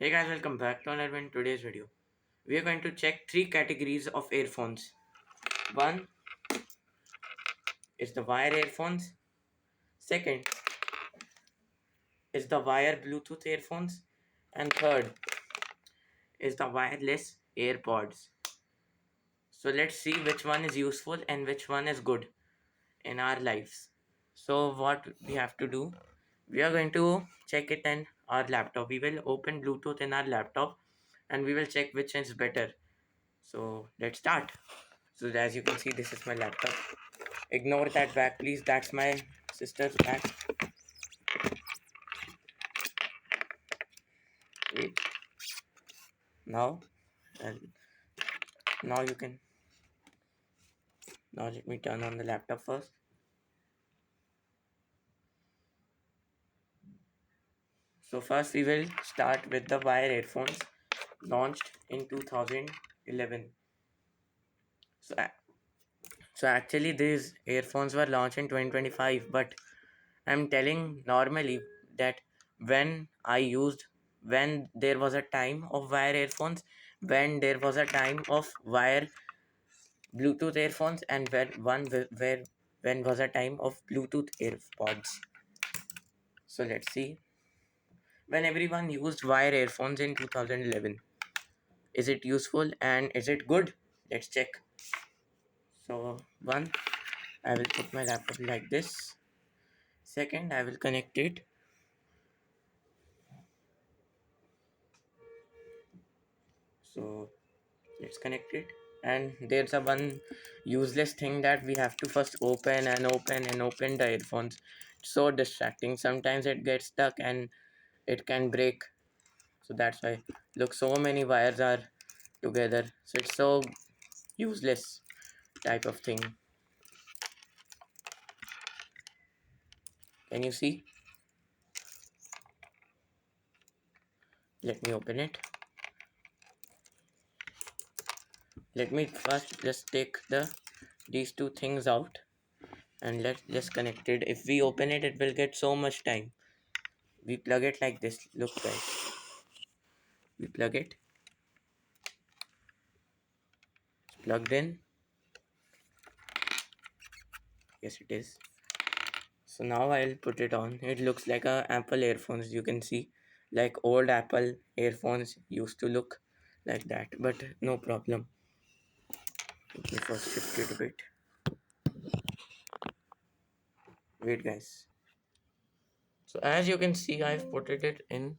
Hey guys, welcome back to another in today's video. We are going to check three categories of earphones. One is the wire earphones. Second is the wire Bluetooth earphones. And third is the wireless AirPods. So let's see which one is useful and which one is good in our lives. So what we have to do, we are going to check it in our laptop. We will open Bluetooth in our laptop and we will check which is better. So let's start. So as you can see, this is my laptop. Ignore that bag, please. That's my sister's bag. Wait. Now, and now you can. Now let me turn on the laptop first. So first we will start with the wire earphones launched in 2011. So, so actually these earphones were launched in 2025, but I'm telling normally that when I used when there was a time of wire earphones, when there was a time of wire Bluetooth earphones, and where when was a time of Bluetooth earpods. So let's see. When everyone used wire earphones in 2011, is it useful and is it good? Let's check. So one, I will put my laptop like this. Second, I will connect it. So let's connect it. And there's a one useless thing that we have to first open and open and open the earphones. It's so distracting. Sometimes it gets stuck and it can break. So that's why look, so many wires are together, so it's so useless type of thing. Can you see? Let me open it. Let me first just take these two things out and let's just connect it. If we open it, it will get so much time. We plug it like this. Look guys, we plug it. It's plugged in. Yes, it is. So now I'll put it on. It looks like a Apple earphones. You can see, like old Apple earphones used to look like that, but no problem. Let me first shift it a bit. Wait guys. So as you can see, I've put it in,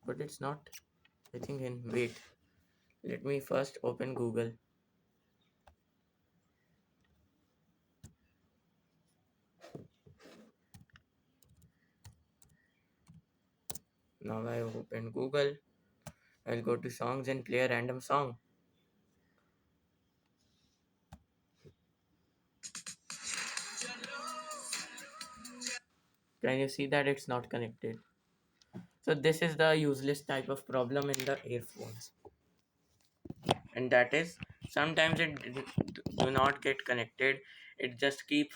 but it's not, I think, in. Wait. Let me first open Google. Now I open Google. I'll go to songs and play a random song. Can you see that it's not connected? So this is the useless type of problem in the earphones. And that is sometimes it do not get connected. It just keep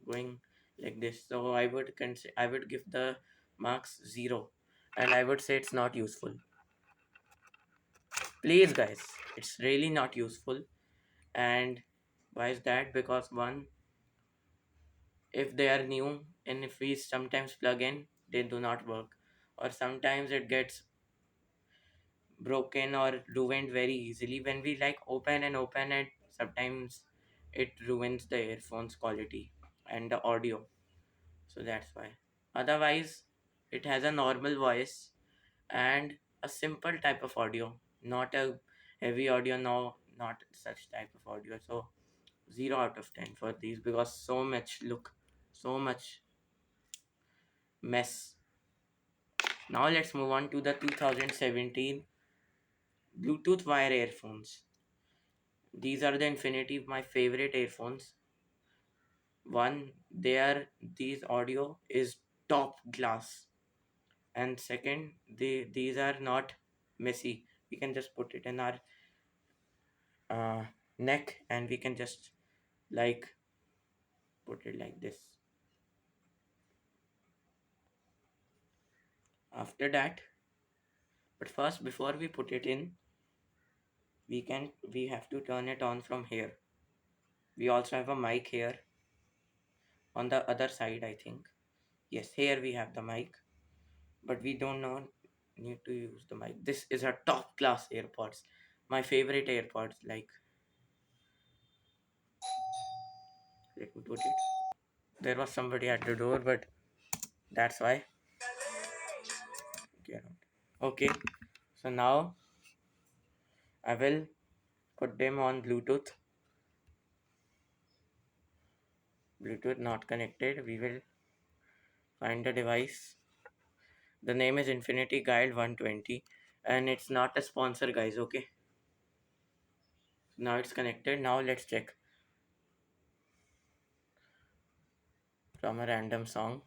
going like this. So I would give the marks 0 and I would say it's not useful. Please guys, it's really not useful. And why is that? Because one, if they are new and if we sometimes plug in, they do not work, or sometimes it gets broken or ruined very easily. When we like open it, sometimes it ruins the earphones quality and the audio. So that's why. Otherwise it has a normal voice and a simple type of audio, not a heavy audio, no, not such type of audio. So 0 out of 10 for these, because so much look, so much mess. Now let's move on to the 2017 Bluetooth wire earphones. These are the Infinity, my favorite earphones. One, they are, these audio is top class, and second, these are not messy. We can just put it in our uh, neck and we can just like put it like this. After that, But first, before we put it in, we have to turn it on from here. We also have a mic here on the other side, I think. Yes, here we have the mic, but we don't know need to use the mic. This is a top class AirPods. My favorite AirPods. Like, let me put it. There was somebody at the door, but that's why. Get out. Okay, so now I will put them on Bluetooth. Bluetooth not connected. We will find the device. The name is Infinity Guide 120, and it's not a sponsor, guys. Okay, now it's connected. Now let's check from a random song.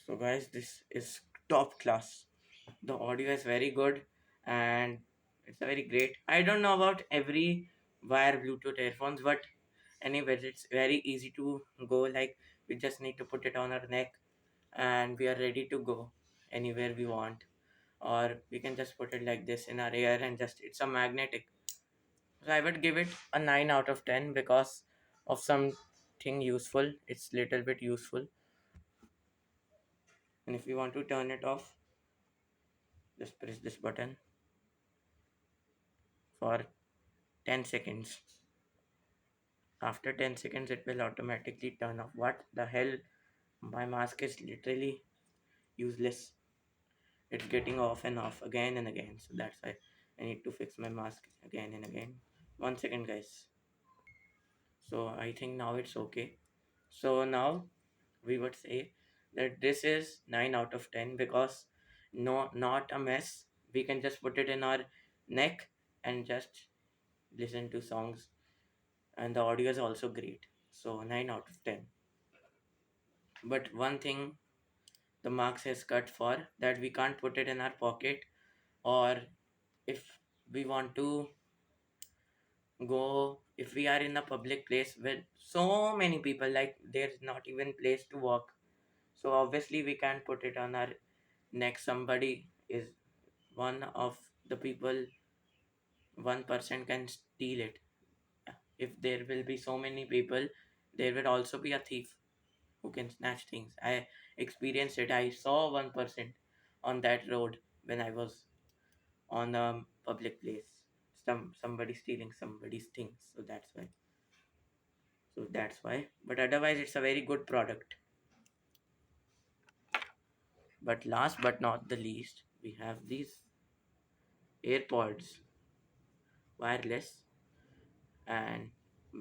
So, guys, this is top class. The audio is very good, and it's very great. I don't know about every wire Bluetooth earphones, but anyways, it's very easy to go. Like, we just need to put it on our neck, and we are ready to go anywhere we want. Or we can just put it like this in our ear and just it's a magnetic. So I would give it a 9 out of 10 because of something useful. It's little bit useful. And if you want to turn it off, just press this button for 10 seconds. After 10 seconds, it will automatically turn off. What the hell? My mask is literally useless. It's getting off and off again and again. So that's why I need to fix my mask again and again. 1 second, guys. So I think now it's okay. So now we would say that this is 9 out of 10 because not a mess. We can just put it in our neck and just listen to songs, and the audio is also great. So 9 out of 10. But one thing the marks has cut for that we can't put it in our pocket, or if we want to go, if we are in a public place with so many people, like there's not even place to walk, so obviously we can't put it on our neck. Somebody is one of the people, one person can steal it. If there will be so many people, there will also be a thief who can snatch things. I experienced it. I saw one person on that road when I was on a public place. Somebody stealing somebody's things. So that's why. But otherwise, it's a very good product. But last but not the least, we have these AirPods wireless, and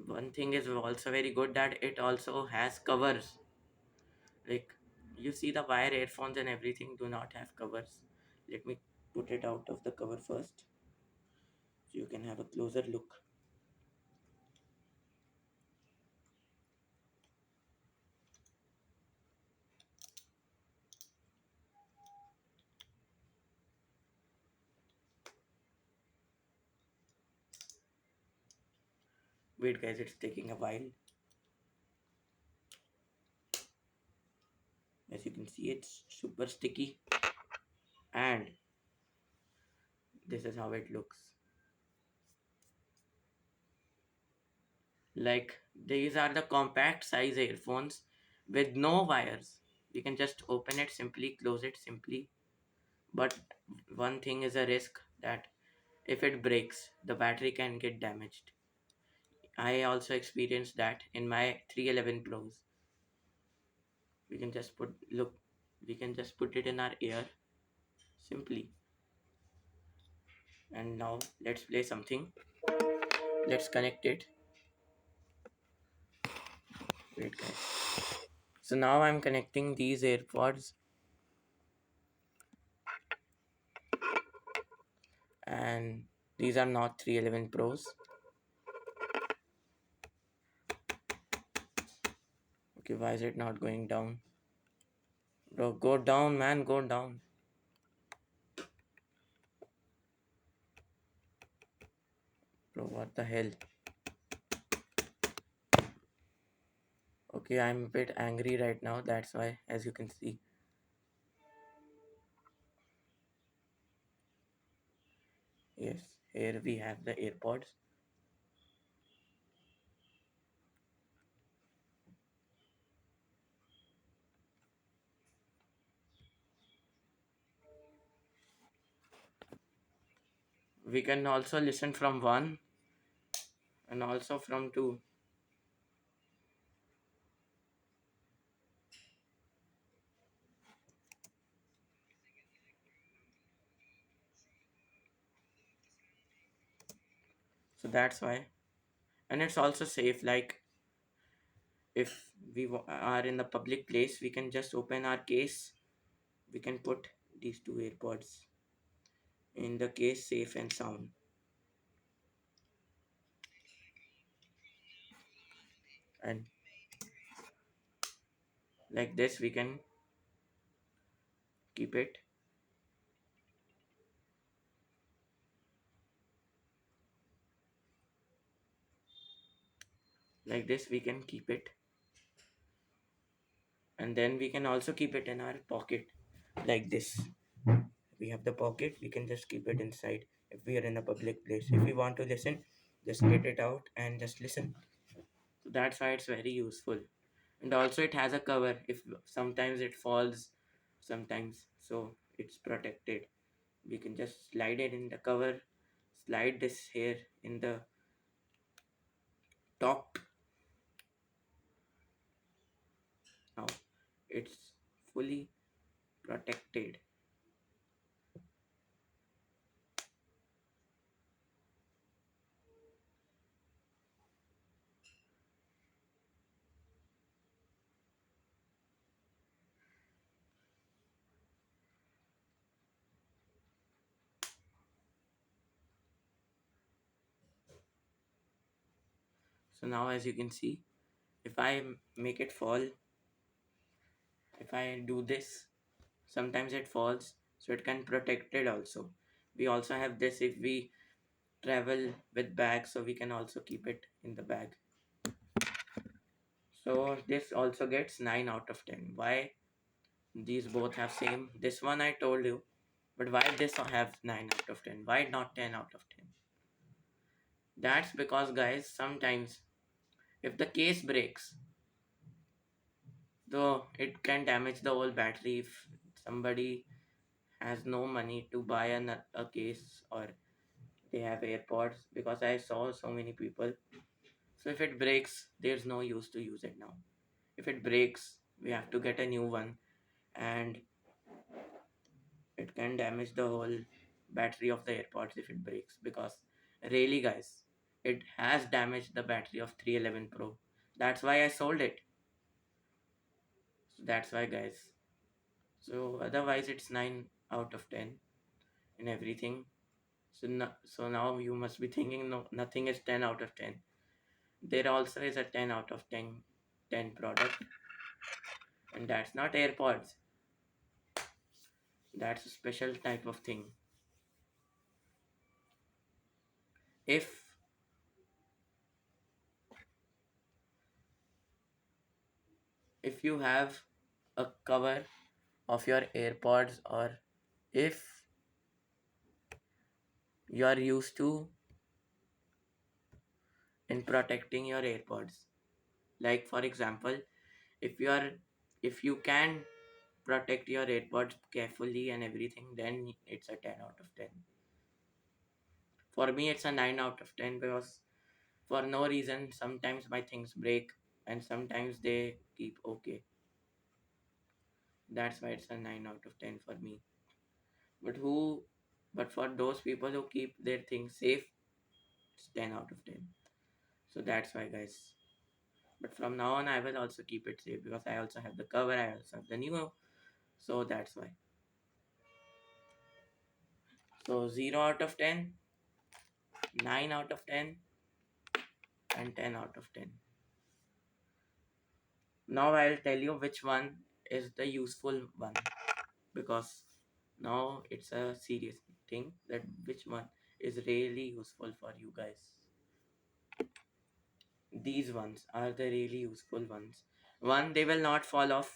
one thing is also very good that it also has covers. Like, you see the wire earphones and everything do not have covers. Let me put it out of the cover first so you can have a closer look. Wait, guys, it's taking a while. As you can see, it's super sticky, and this is how it looks. Like, these are the compact size earphones with no wires. You can just open it simply, close it simply. But one thing is a risk that if it breaks, the battery can get damaged. I also experienced that in my 311 Pros. We can just we can just put it in our ear simply. And now let's play something. Let's connect it. Wait, guys. So now I'm connecting these AirPods. and these are not 311 Pros. Okay, why is it not going down? Bro, go down, man, go down. Bro, what the hell? Okay, I'm a bit angry right now, that's why, as you can see. Yes, here we have the AirPods. We can also listen from one and also from two. So that's why. And it's also safe, like if are in a public place, we can just open our case. We can put these two AirPods in the case, safe and sound. And like this, we can keep it. Like this, we can keep it. And then we can also keep it in our pocket, like this. We have the pocket, we can just keep it inside if we are in a public place. If we want to listen, just get it out and just listen. So that's why it's very useful. And also it has a cover if sometimes it falls sometimes, so it's protected. We can just slide it in the cover, slide this here in the top. Now it's fully protected. So now as you can see, if I make it fall, if I do this, sometimes it falls, so it can protect it also. We also have this if we travel with bags, so we can also keep it in the bag. So this also gets 9 out of 10. Why these both have same? This one I told you, but why this have 9 out of 10? Why not 10 out of 10? That's because guys, sometimes if the case breaks, though it can damage the whole battery if somebody has no money to buy a case, or they have AirPods, because I saw so many people. So if it breaks, there's no use to use it now. If it breaks, we have to get a new one, and it can damage the whole battery of the AirPods if it breaks. Because really, guys, it has damaged the battery of 311 Pro. That's why I sold it. So that's why, guys. So otherwise, it's 9 out of 10 in everything. So, so now you must be thinking, no, nothing is 10 out of 10. There also is a 10 out of 10 product, and that's not AirPods. That's a special type of thing. If if you have a cover of your AirPods, or if you are used to in protecting your AirPods, like for example, if you are if you can protect your AirPods carefully and everything, then it's a 10 out of 10. For me, it's a 9 out of 10 because for no reason, sometimes my things break and sometimes they keep okay. That's why it's a 9 out of 10 for me. But who, but for those people who keep their things safe, it's 10 out of 10. So that's why, guys. But from now on, I will also keep it safe because I also have the cover, I also have the new. So that's why. So 0 out of 10, 9 out of 10, and 10 out of 10. Now I'll tell you which one is the useful one, because now it's a serious thing that which one is really useful for you guys. These ones are the really useful ones. One, they will not fall off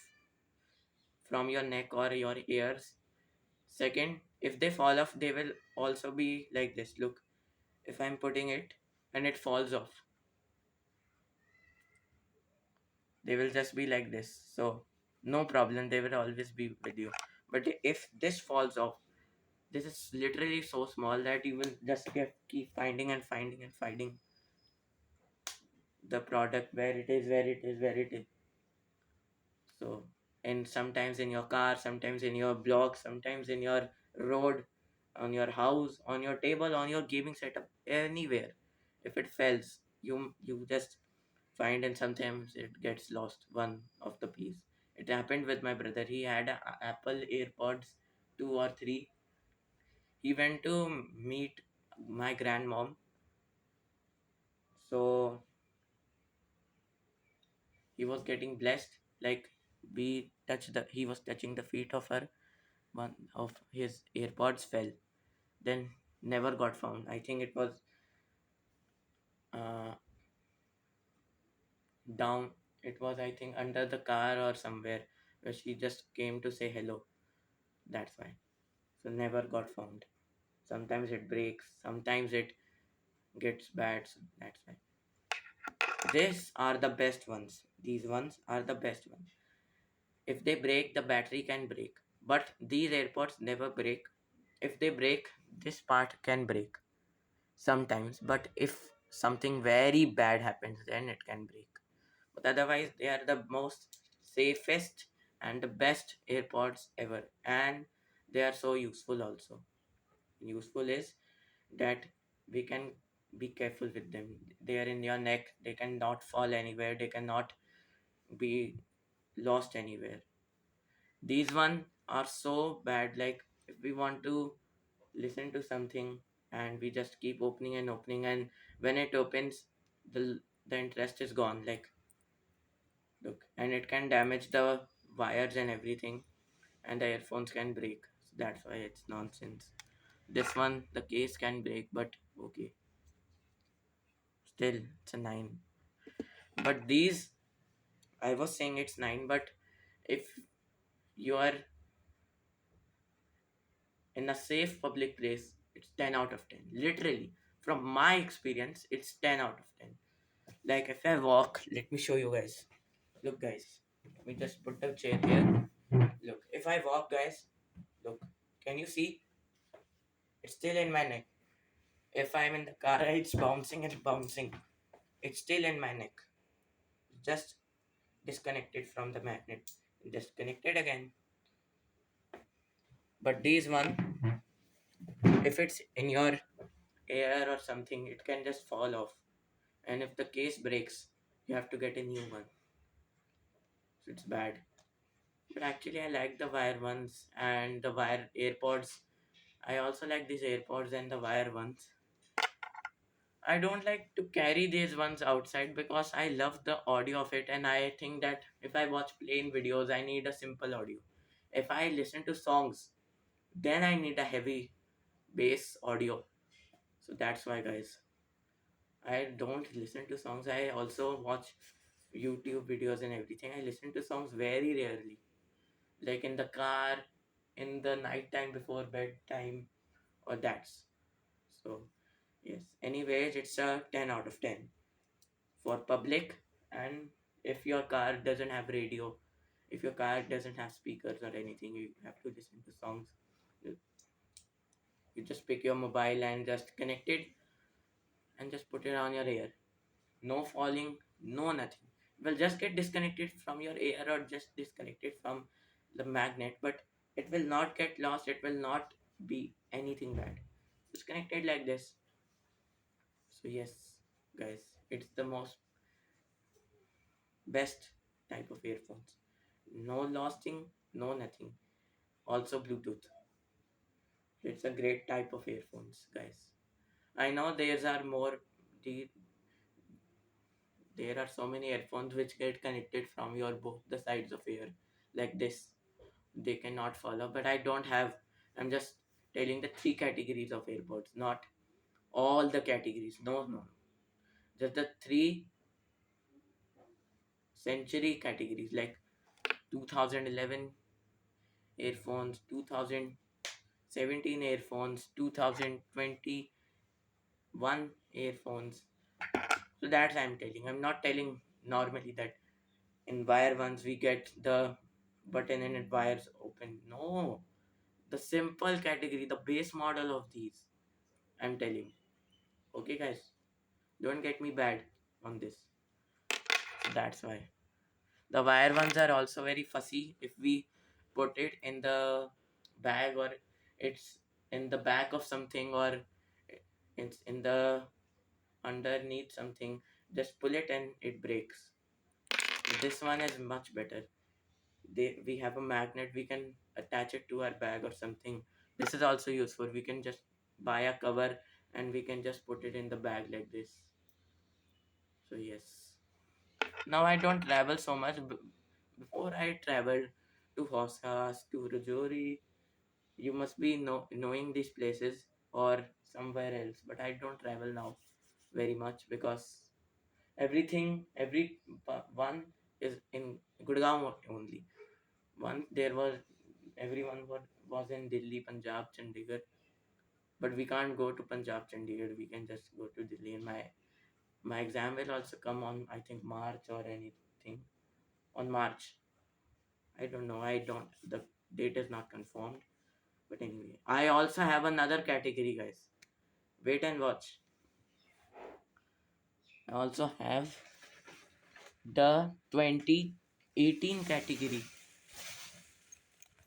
from your neck or your ears. Second, if they fall off, they will also be like this. Look, if I'm putting it and it falls off, they will just be like this. So, no problem, they will always be with you. But if this falls off, this is literally so small that you will just keep finding and finding and finding the product where it is, where it is, where it is. So, and sometimes in your car, sometimes in your blog, sometimes in your road, on your house, on your table, on your gaming setup, anywhere. If it fails, you just find, and sometimes it gets lost. One of the piece. It happened with my brother. He had a Apple AirPods 2 or 3. He went to meet my grandmom. So he was getting blessed. Like he was touching the feet of her. One of his AirPods fell, then never got found. I think it was uh, down. It was, I think, under the car or somewhere where she just came to say hello. That's why. So never got found. Sometimes it breaks, sometimes it gets bad. So that's why. These are the best ones. These ones are the best ones. If they break, the battery can break. But these AirPods never break. If they break, this part can break sometimes, but if something very bad happens, then it can break. But otherwise, they are the most safest and the best AirPods ever, and they are so useful also. Useful is that we can be careful with them. They are in your neck, they cannot fall anywhere, they cannot be lost anywhere. These one are so bad, like if we want to listen to something and we just keep opening and opening, and when it opens, the interest is gone, like, look, and it can damage the wires and everything, and the earphones can break. So that's why it's nonsense. This one, the case can break, but okay, still it's a 9. But these, I was saying it's 9, but if you are in a safe public place, it's 10 out of 10, literally. From my experience, it's 10 out of 10. Like if I walk, let me show you guys. Look, guys, let me just put the chair here. Look, if I walk, guys, look, can you see? It's still in my neck. If I'm in the car, it's bouncing and bouncing. It's still in my neck. Just disconnected from the magnet. Disconnected again. But these one, if it's in your air or something, it can just fall off. And if the case breaks, you have to get a new one. So it's bad. But actually, I like the wire ones and the wire AirPods. I also like these AirPods and the wire ones. I don't like to carry these ones outside because I love the audio of it, and I think that if I watch plain videos, I need a simple audio. If I listen to songs, then I need a heavy bass audio. So that's why, guys, I don't listen to songs. I also watch YouTube videos and everything. I listen to songs very rarely, like in the car, in the night time before bedtime, or that's. So yes. Anyways, it's a 10 out of 10 for public. And if your car doesn't have radio, if your car doesn't have speakers or anything, you have to listen to songs. You you just pick your mobile and just connect it and just put it on your ear. No falling, no nothing. It will just get disconnected from your ear or just disconnected from the magnet, but it will not get lost. It will not be anything bad. It's connected like this. So yes, guys, it's the most best type of earphones. No losting, no nothing. Also Bluetooth. It's a great type of earphones, guys. I know the there are so many earphones which get connected from your both the sides of ear like this. They cannot follow, but I don't have. I'm just telling the three categories of earbuds, not all the categories. No, no, no. Just the three century categories like 2011 earphones, 2017 earphones, 2021 earphones. So that's I'm telling. I'm not telling normally that in wire ones we get the button and it wires open. No, the simple category, the base model of these. I'm telling. Okay, guys, don't get me bad on this. So that's why the wire ones are also very fussy. If we put it in the bag or it's in the back of something or it's in the underneath something, just pull it and it breaks. This one is much better. We have a magnet, we can attach it to our bag or something. This is also useful. We can just buy a cover and we can just put it in the bag like this. So yes, now I don't travel so much. Before I traveled to Hoskas, to Rajouri. You must be knowing these places or somewhere else, but I don't travel now very much because every one is in Gurgaon only. One there was everyone was in Delhi, Punjab, Chandigarh, but we can't go to Punjab, Chandigarh. We can just go to Delhi. And my exam will also come on I think March or anything on March. I don't know. I don't. The date is not confirmed. But anyway, I also have another category, guys. Wait and watch. I also have the 2018 category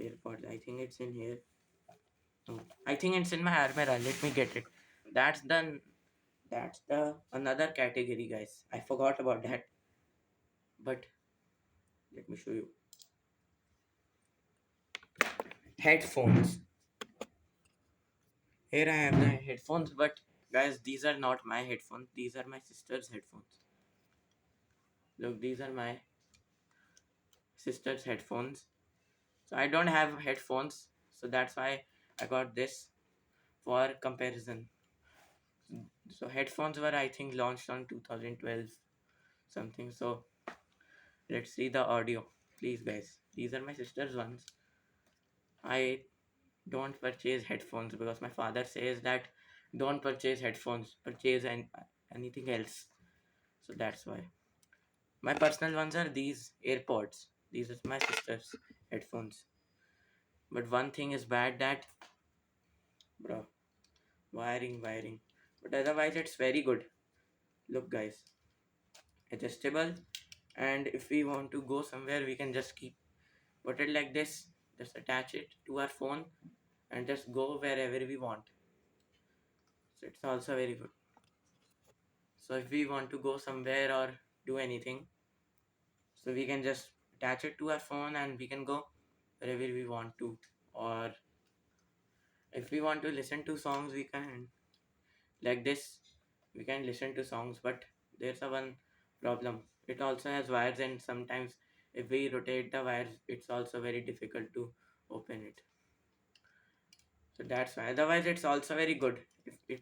AirPods. I think it's in here. No, I think it's in my Armera. Let me get it. That's the that's the another category, guys. I forgot about that. But let me show you. Headphones. Here I have the headphones, but guys, these are not my headphones. These are my sister's headphones. Look, these are my sister's headphones. So I don't have headphones, so that's why I got this for comparison. So headphones were I think launched on 2012 something. So let's see the audio. Please guys. These are my sister's ones. I don't purchase headphones because my father says that don't purchase headphones, purchase anything else. So that's why. My personal ones are these AirPods. These are my sister's headphones. But one thing is bad that bro, wiring. But otherwise it's very good. Look guys, adjustable, and if we want to go somewhere we can just keep put it like this, just attach it to our phone and just go wherever we want. So it's also very good. So if we want to go somewhere or do anything, so we can just attach it to our phone and we can go wherever we want to. Or if we want to listen to songs we can like this, we can listen to songs. But there's a one problem, it also has wires, and sometimes if we rotate the wires it's also very difficult to open it. So that's why, otherwise it's also very good. If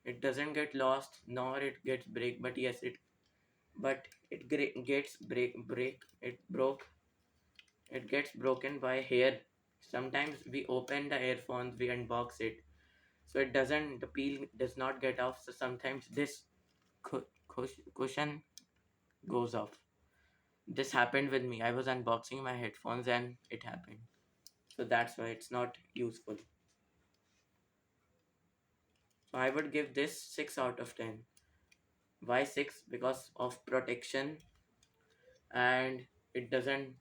it doesn't get lost nor it gets break, but yes it but it gets break it broke it gets broken by hair. Sometimes we open the earphones, we unbox it, so it doesn't the peel does not get off. So sometimes this cushion goes off. This happened with me. I was unboxing my headphones and it happened. So that's why it's not useful. So I would give this 6 out of 10. Why 6? Because of protection, and it doesn't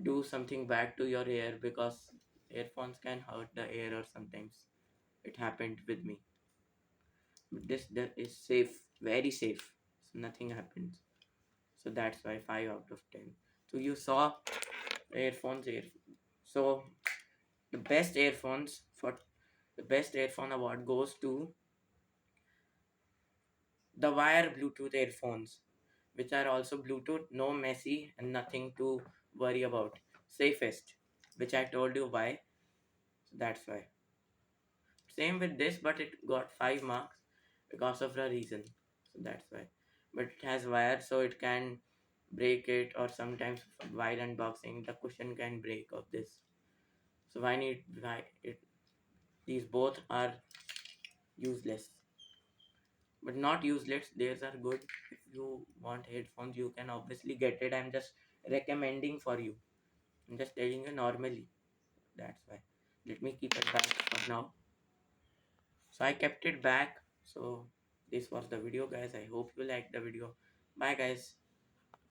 do something bad to your ear, because earphones can hurt the ear or sometimes it happened with me. But this is safe, very safe. So nothing happens. So that's why 5 out of 10. So you saw earphones here. So the best earphones for the best earphone award goes to the wire Bluetooth earphones, which are also Bluetooth, no messy and nothing to worry about. Safest, which I told you why. So that's why. Same with this, but it got 5 marks because of the reason. So that's why. But it has wire, so it can break it, or sometimes while unboxing, the cushion can break of this. So why it? These both are useless, but not useless. These are good. If you want headphones, you can obviously get it. I'm just recommending for you. I'm just telling you normally. That's why. Let me keep it back for now. So I kept it back. So this was the video, guys. I hope you liked the video. Bye, guys.